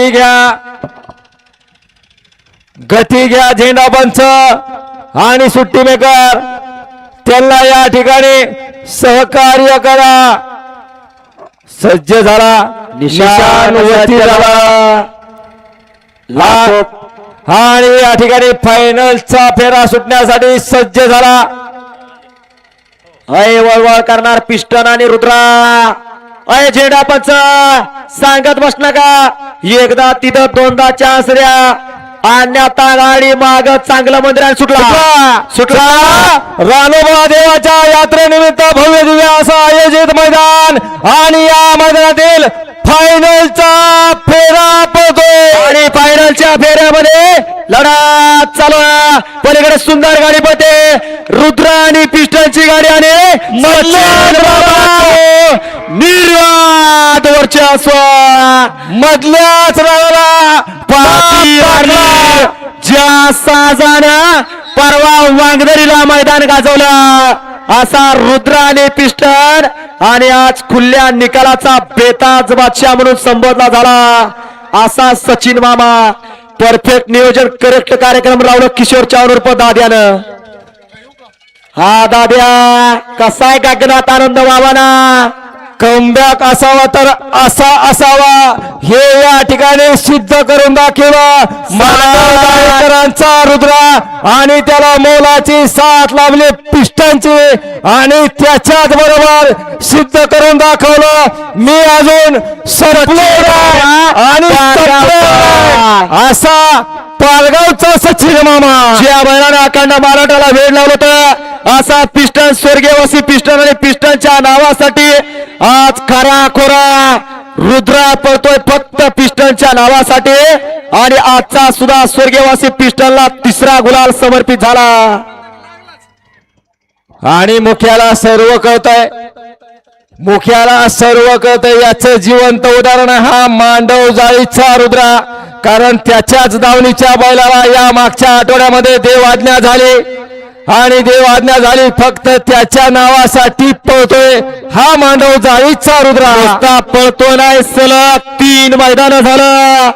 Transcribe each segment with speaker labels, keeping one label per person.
Speaker 1: घ्या, गती घ्या झेंडा पंच आणि सुट्टी मेकर त्यांना या ठिकाणी सहकार्य करा। सज्ज झाला, निशाण वरती झाला आणि या ठिकाणी फायनलचा फेरा सुटण्यासाठी सज्ज झाला। वळवळ करणार पिस्टन आणि रुद्रा। झेंडा पंच सांगत बस नका, एकदा तिथं दोनदा चान्स द्या, अन्यथा गाडी माग चांगलं मंदिरात सुटला रानोबा देवाच्या यात्रेनिमित्त भव्य दिव्य असं आयोजित मैदान आणि या मैदानातील फायनलचा फेरा पडतो आणि फायनलच्या फेऱ्यामध्ये लढा चालू आहे। पलीकडे सुंदर गाडी पडते, रुद्रा आणि पिस्टनची गाडी आणि निर्वाद वर्चस्व मधल्याच राहिला ज्या साजानं परवा वांगदरीला मैदान गाजवलं असा रुद्रा आणि पिस्टन आणि आज खुल्या निकालाचा बेताज बादशाह म्हणून संबोधला झाला असा सचिन मामा। परफेक्ट नियोजन, करेक्ट कार्यक्रम रावलं किशोर चावण उर्फ दाद्यानं। हा दाद्या कसा आहे गगनात आनंद वावाना, कमबॅक असावा तर असा असावा हे या ठिकाणी सिद्ध करून दाखवा मानकरांचा रुद्रा आणि त्याला मोलाची साथ लावली पिस्टनची आणि त्याच्याच बरोबर सिद्ध करून दाखवलं मी अजून सरपलो आणि असा पालगावचा सचिन मामा ज्या बैलाने अखंड महाराष्ट्राला वेळ लावलं होतं असा पिस्टन स्वर्गीयवासी पिस्टन आणि पिस्टनच्या नावासाठी आज खरा खोरा रुद्रा पळतोय फक्त पिस्टनच्या नावासाठी आणि आजचा सुद्धा स्वर्गीयवासी पिस्टनला तिसरा गुलाल समर्पित झाला आणि मुख्याला सर्व कळतंय, मुख्याला सर्व कळतंय। याचं जिवंत उदाहरण हा मांडव जाळीचा रुद्रा, कारण त्याच्याच दावणीच्या बैलाला या मागच्या आठवड्यामध्ये देव आज्ञा झाली आणि देव आज्ञा झाली फक्त त्याच्या नावासाठी पळतोय हा मांडव जाळीचा रुद्रा। पळतो नाही, सलग 3 मैदान झालं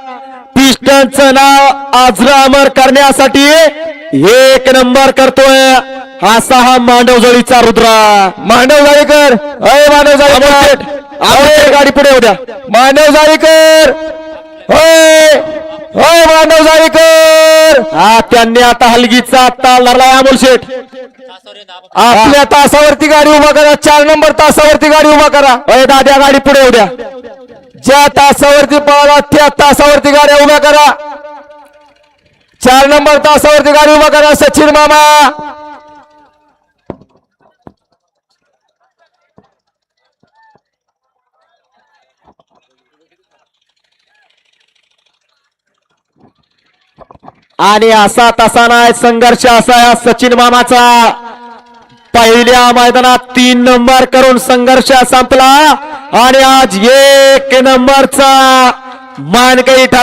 Speaker 1: पिस्टनचं नाव अजरामर करण्यासाठी 1 नंबर करतोय असा हा मांडव जाळीचा रुद्रा। मांडव जाळीकर, अय मांडव जाळीकर गाडी पुढे होत्या, मांडव जाळीकर होय होय मांडव जाळीकर। हा त्यांनी आता हलगीचा ताल धरला अमोल शेठ। आपल्या तासावरती गाडी उभा करा, 4 नंबर तासावरती गाडी उभा करा। अय दाद्या गाडी पुढे होऊ द्या, ज्या तासावरती पळाला त्या तासावरती गाड्या उभ्या करा। 4 नंबर तासावरती गाडी उभा करा सचिन मामा। आणि असा तसा नाही संघर्ष असा या सचिन मामाचा। पहिल्या मैदानात 3 नंबर करून संघर्ष संपला आणि आज 1 नंबरचा मानकरी